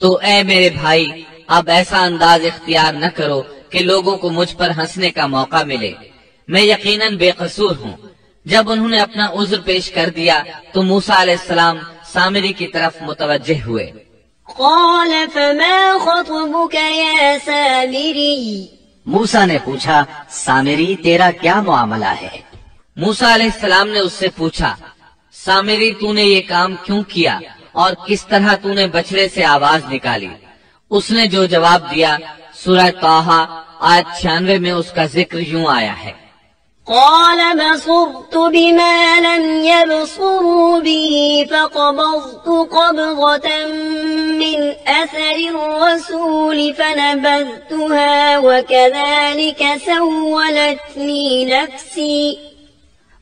تو اے میرے بھائی اب ایسا انداز اختیار نہ کرو کہ لوگوں کو مجھ پر ہنسنے کا موقع ملے، میں یقیناً بے قصور ہوں۔ جب انہوں نے اپنا عذر پیش کر دیا تو موسیٰ علیہ السلام سامری کی طرف متوجہ ہوئے۔ قال فما خطبك يا سامری، موسیٰ نے پوچھا سامری تیرا کیا معاملہ ہے؟ موسیٰ علیہ السلام نے اس سے پوچھا سامری تو نے یہ کام کیوں کیا اور کس طرح تو نے بچڑے سے آواز نکالی؟ اس نے جو جواب دیا سورہ طٰہٰ آیت 96 میں اس کا ذکر یوں آیا ہے، قال بصرت بما لم يبصروا به فقبضت قبضة من أثر الرسول فنبذتها وكذلك سولت لي نفسي۔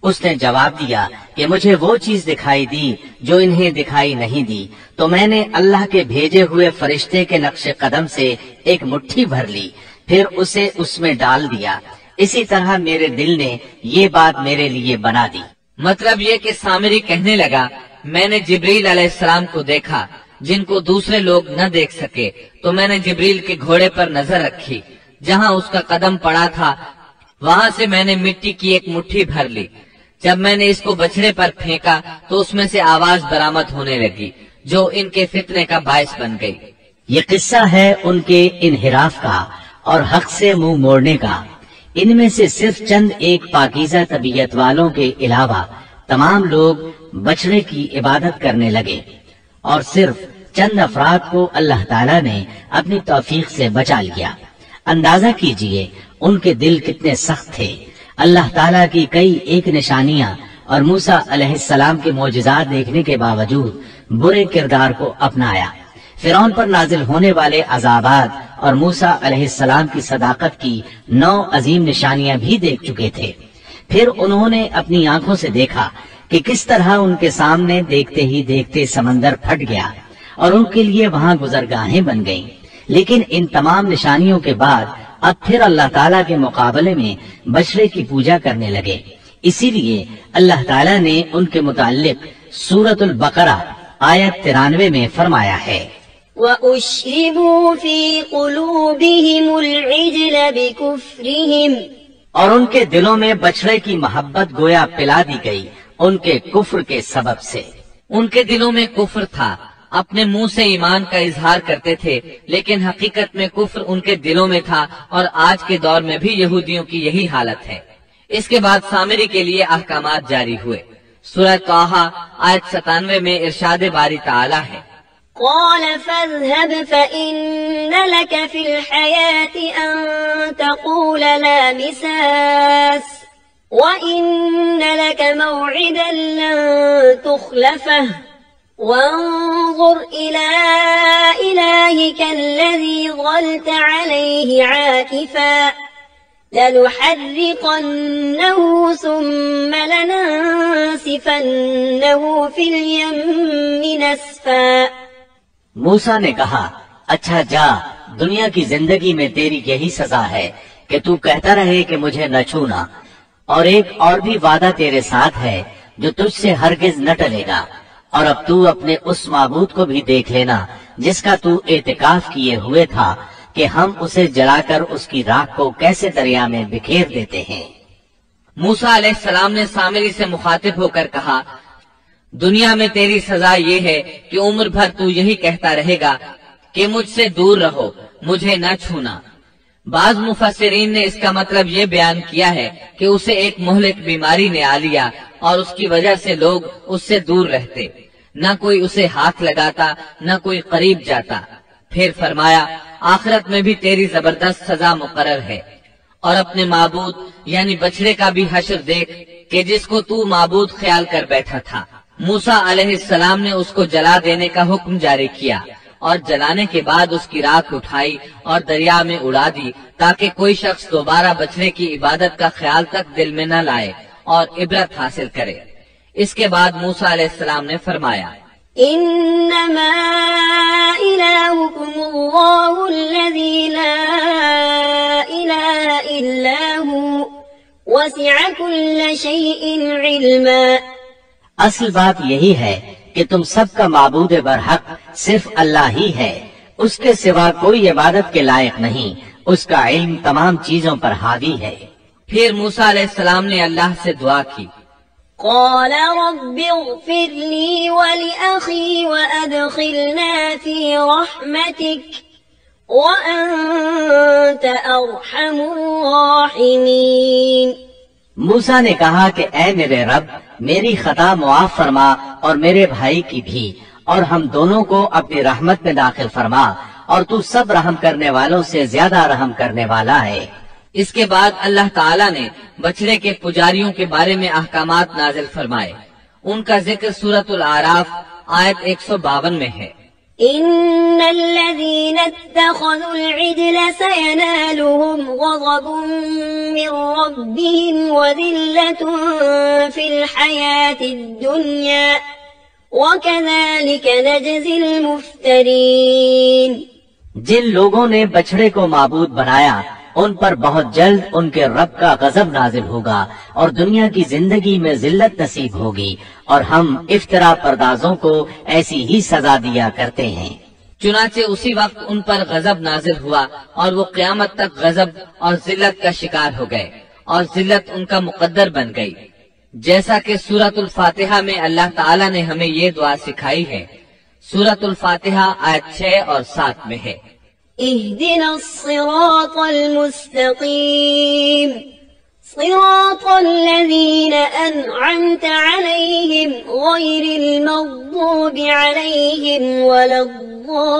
اس نے جواب دیا کہ مجھے وہ چیز دکھائی دی جو انہیں دکھائی نہیں دی، تو میں نے اللہ کے بھیجے ہوئے فرشتے کے نقش قدم سے ایک مٹھی بھر لی، پھر اسے اس میں ڈال دیا، اسی طرح میرے دل نے یہ بات میرے لیے بنا دی۔ مطلب یہ کہ سامری کہنے لگا میں نے جبریل علیہ السلام کو دیکھا جن کو دوسرے لوگ نہ دیکھ سکے، تو میں نے جبریل کے گھوڑے پر نظر رکھی، جہاں اس کا قدم پڑا تھا وہاں سے میں نے مٹی کی ایک مٹھی بھر لی، جب میں نے اس کو بچڑے پر پھینکا تو اس میں سے آواز برآمد ہونے لگی جو ان کے فتنے کا باعث بن گئی۔ یہ قصہ ہے ان کے انحراف کا اور حق سے منہ موڑنے کا۔ ان میں سے صرف چند ایک پاکیزہ طبیعت والوں کے علاوہ تمام لوگ بچڑے کی عبادت کرنے لگے، اور صرف چند افراد کو اللہ تعالیٰ نے اپنی توفیق سے بچا لیا۔ اندازہ کیجئے ان کے دل کتنے سخت تھے۔ اللہ تعالیٰ کی کئی ایک نشانیاں اور موسیٰ علیہ السلام کے معجزات دیکھنے کے باوجود برے کردار کو اپنایا۔ فرعون پر نازل ہونے والے عذابات اور موسیٰ علیہ السلام کی صداقت کی 9 عظیم نشانیاں بھی دیکھ چکے تھے۔ پھر انہوں نے اپنی آنکھوں سے دیکھا کہ کس طرح ان کے سامنے دیکھتے ہی دیکھتے سمندر پھٹ گیا اور ان کے لیے وہاں گزرگاہیں بن گئیں۔ لیکن ان تمام نشانیوں کے بعد اب پھر اللہ تعالیٰ کے مقابلے میں بچڑے کی پوجا کرنے لگے۔ اسی لیے اللہ تعالیٰ نے ان کے متعلق سورۃ البقرہ آیت 93 میں فرمایا ہے، وَأُشْرِبُوا فِي قُلُوبِهِمُ الْعِجْلَ بِكُفْرِهِمْ، اور ان کے دلوں میں بچڑے کی محبت گویا پلا دی گئی ان کے کفر کے سبب سے۔ ان کے دلوں میں کفر تھا، اپنے منہ سے ایمان کا اظہار کرتے تھے لیکن حقیقت میں کفر ان کے دلوں میں تھا، اور آج کے دور میں بھی یہودیوں کی یہی حالت ہے۔ اس کے بعد سامری کے لیے احکامات جاری ہوئے۔ سورہ طٰہٰ آیت 97 میں ارشاد باری تعالی ہے، قال فاذهب فإن لك في الحياة أن تقول لا مساس وإن لك موعدا لن تخلفه وانظر إلى إلهك الذي ظلت عليه عاكفا لنحرقنه ثم لننسفنه في اليم نسفا۔ موسیٰ نے کہا اچھا جا، دنیا کی زندگی میں تیری یہی سزا ہے کہ تو کہتا رہے کہ مجھے نہ چھونا، اور ایک اور بھی وعدہ تیرے ساتھ ہے جو تجھ سے ہرگز نہ ٹلے گا، اور اب تو اپنے اس معبود کو بھی دیکھ لینا جس کا تو اعتکاف کیے ہوئے تھا کہ ہم اسے جلا کر اس کی راکھ کو کیسے دریا میں بکھیر دیتے ہیں۔ موسیٰ علیہ السلام نے سامری سے مخاطب ہو کر کہا دنیا میں تیری سزا یہ ہے کہ عمر بھر تو یہی کہتا رہے گا کہ مجھ سے دور رہو، مجھے نہ چھونا۔ بعض مفسرین نے اس کا مطلب یہ بیان کیا ہے کہ اسے ایک مہلک بیماری نے آ لیا اور اس کی وجہ سے لوگ اس سے دور رہتے، نہ کوئی اسے ہاتھ لگاتا نہ کوئی قریب جاتا۔ پھر فرمایا آخرت میں بھی تیری زبردست سزا مقرر ہے، اور اپنے معبود یعنی بچڑے کا بھی حشر دیکھ کہ جس کو تو معبود خیال کر بیٹھا تھا۔ موسیٰ علیہ السلام نے اس کو جلا دینے کا حکم جاری کیا، اور جلانے کے بعد اس کی راکھ اٹھائی اور دریا میں اڑا دی تاکہ کوئی شخص دوبارہ بچڑے کی عبادت کا خیال تک دل میں نہ لائے اور عبرت حاصل کرے۔ اس کے بعد موسیٰ علیہ السلام نے فرمایا انما الہکم اللہ الذی لا الہ الا ہو وسع کل شیء علما۔ اصل بات یہی ہے کہ تم سب کا معبود برحق صرف اللہ ہی ہے، اس کے سوا کوئی عبادت کے لائق نہیں، اس کا علم تمام چیزوں پر حاوی ہے۔ پھر موسیٰ علیہ السلام نے اللہ سے دعا کی، قال رب اغفر لي ولأخي وأدخلنا في رحمتك وأنت أرحم الراحمين۔ موسیٰ نے کہا کہ اے میرے رب، میری خطا معاف فرما اور میرے بھائی کی بھی، اور ہم دونوں کو اپنی رحمت میں داخل فرما، اور تو سب رحم کرنے والوں سے زیادہ رحم کرنے والا ہے۔ اس کے بعد اللہ تعالیٰ نے بچڑے کے پجاریوں کے بارے میں احکامات نازل فرمائے۔ ان کا ذکر سورۃ الاعراف آیت 152 میں ہے۔ إن الذين اتخذوا العجل سينالهم غضب من ربهم وذلة في الحياة الدنيا وكذلك نجزي المفترين۔ جن لوگوں نے بچڑے کو معبود بنایا ان پر بہت جلد ان کے رب کا غضب نازل ہوگا اور دنیا کی زندگی میں ذلت نصیب ہوگی، اور ہم افترا پردازوں کو ایسی ہی سزا دیا کرتے ہیں۔ چنانچہ اسی وقت ان پر غضب نازل ہوا اور وہ قیامت تک غضب اور ذلت کا شکار ہو گئے، اور ذلت ان کا مقدر بن گئی، جیسا کہ سورۃ الفاتحہ میں اللہ تعالیٰ نے ہمیں یہ دعا سکھائی ہے۔ سورۃ الفاتحہ آیت 6 اور 7 میں ہے، اهدنا الصراط المستقيم صراط الذين أنعمت عليهم غير المغضوب عليهم ولا الضالين۔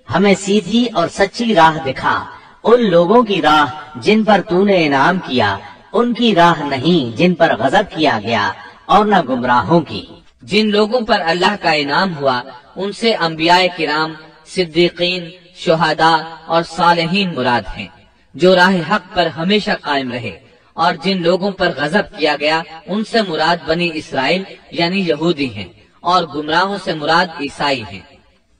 ہمیں سیدھی اور سچی راہ دکھا، ان لوگوں کی راہ جن پر تو نے انعام کیا، ان کی راہ نہیں جن پر غضب کیا گیا، اور نہ گمراہوں کی۔ جن لوگوں پر اللہ کا انعام ہوا ان سے انبیاء کرام، صدیقین، شہداء اور صالحین مراد ہیں، جو راہ حق پر ہمیشہ قائم رہے، اور جن لوگوں پر غضب کیا گیا ان سے مراد بنی اسرائیل یعنی یہودی ہیں، اور گمراہوں سے مراد عیسائی ہیں۔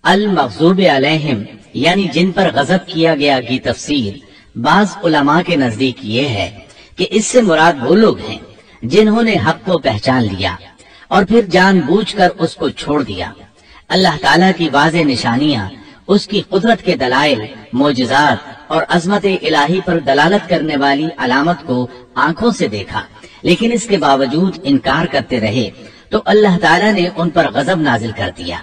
المغضوب علیہم یعنی جن پر غضب کیا گیا کی تفسیر بعض علماء کے نزدیک یہ ہے کہ اس سے مراد وہ لوگ ہیں جنہوں نے حق کو پہچان لیا اور پھر جان بوجھ کر اس کو چھوڑ دیا۔ اللہ تعالیٰ کی واضح نشانیاں، اس کی قدرت کے دلائل، معجزات اور عظمت الہی پر دلالت کرنے والی علامت کو آنکھوں سے دیکھا، لیکن اس کے باوجود انکار کرتے رہے تو اللہ تعالیٰ نے ان پر غضب نازل کر دیا۔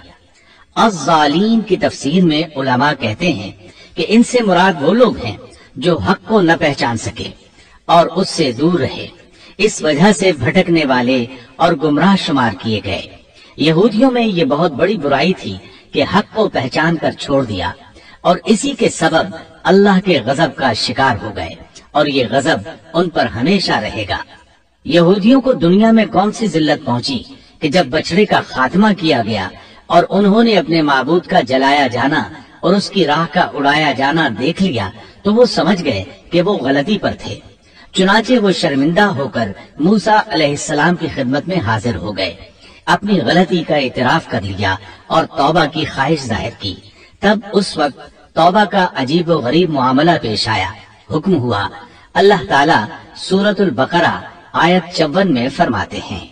الظالین کی تفسیر میں علماء کہتے ہیں کہ ان سے مراد وہ لوگ ہیں جو حق کو نہ پہچان سکے اور اس سے دور رہے، اس وجہ سے بھٹکنے والے اور گمراہ شمار کیے گئے۔ یہودیوں میں یہ بہت بڑی برائی تھی کہ حق کو پہچان کر چھوڑ دیا، اور اسی کے سبب اللہ کے غضب کا شکار ہو گئے، اور یہ غضب ان پر ہمیشہ رہے گا۔ یہودیوں کو دنیا میں کون سی ذلت پہنچی کہ جب بچڑے کا خاتمہ کیا گیا اور انہوں نے اپنے معبود کا جلایا جانا اور اس کی راہ کا اڑایا جانا دیکھ لیا تو وہ سمجھ گئے کہ وہ غلطی پر تھے۔ چنانچہ وہ شرمندہ ہو کر موسیٰ علیہ السلام کی خدمت میں حاضر ہو گئے، اپنی غلطی کا اعتراف کر لیا اور توبہ کی خواہش ظاہر کی۔ تب اس وقت توبہ کا عجیب و غریب معاملہ پیش آیا۔ حکم ہوا، اللہ تعالیٰ سورۃ البقرہ آیت 54 میں فرماتے ہیں،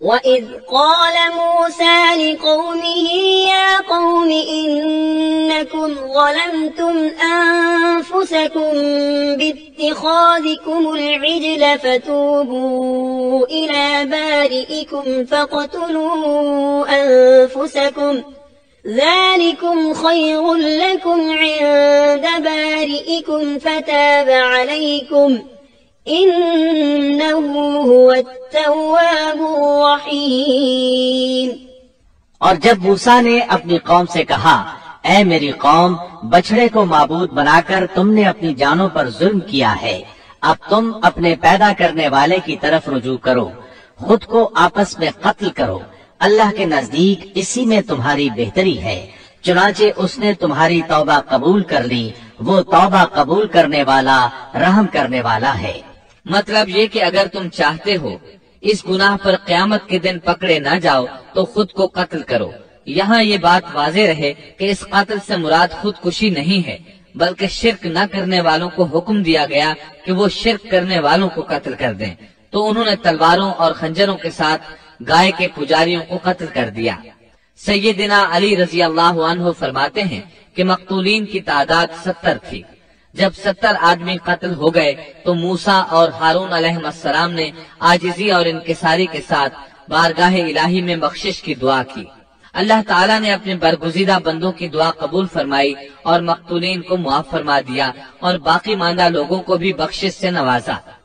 وَإِذْ قَالَ مُوسَى لِقَوْمِهِ يَا قَوْمِ إِنَّكُمْ ظَلَمْتُمْ أَنفُسَكُمْ بِاتِّخَاذِكُمُ الْعِجْلَ فَتُوبُوا إِلَى بَارِئِكُمْ فَاقْتُلُوا أَنفُسَكُمْ ذَلِكُمْ خَيْرٌ لَكُمْ عِندَ بَارِئِكُمْ فَتَابَ عَلَيْكُمْ إِنَّهُ هُوَ التَّوَّابُ الرَّحِيمُ۔ اور جب موسیٰ نے اپنی قوم سے کہا، اے میری قوم، بچڑے کو معبود بنا کر تم نے اپنی جانوں پر ظلم کیا ہے، اب تم اپنے پیدا کرنے والے کی طرف رجوع کرو، خود کو آپس میں قتل کرو، اللہ کے نزدیک اسی میں تمہاری بہتری ہے۔ چنانچہ اس نے تمہاری توبہ قبول کر لی، وہ توبہ قبول کرنے والا، رحم کرنے والا ہے۔ مطلب یہ کہ اگر تم چاہتے ہو اس گناہ پر قیامت کے دن پکڑے نہ جاؤ تو خود کو قتل کرو۔ یہاں یہ بات واضح رہے کہ اس قتل سے مراد خودکشی نہیں ہے، بلکہ شرک نہ کرنے والوں کو حکم دیا گیا کہ وہ شرک کرنے والوں کو قتل کر دیں، تو انہوں نے تلواروں اور خنجروں کے ساتھ گائے کے پجاریوں کو قتل کر دیا۔ سیدنا علی رضی اللہ عنہ فرماتے ہیں کہ مقتولین کی تعداد 70 تھی۔ جب 70 آدمی قتل ہو گئے تو موسیٰ اور ہارون علیہ السلام نے عاجزی اور انکساری کے ساتھ بارگاہ الہی میں بخشش کی دعا کی۔ اللہ تعالیٰ نے اپنے برگزیدہ بندوں کی دعا قبول فرمائی اور مقتولین کو معاف فرما دیا اور باقی ماندہ لوگوں کو بھی بخشش سے نوازا۔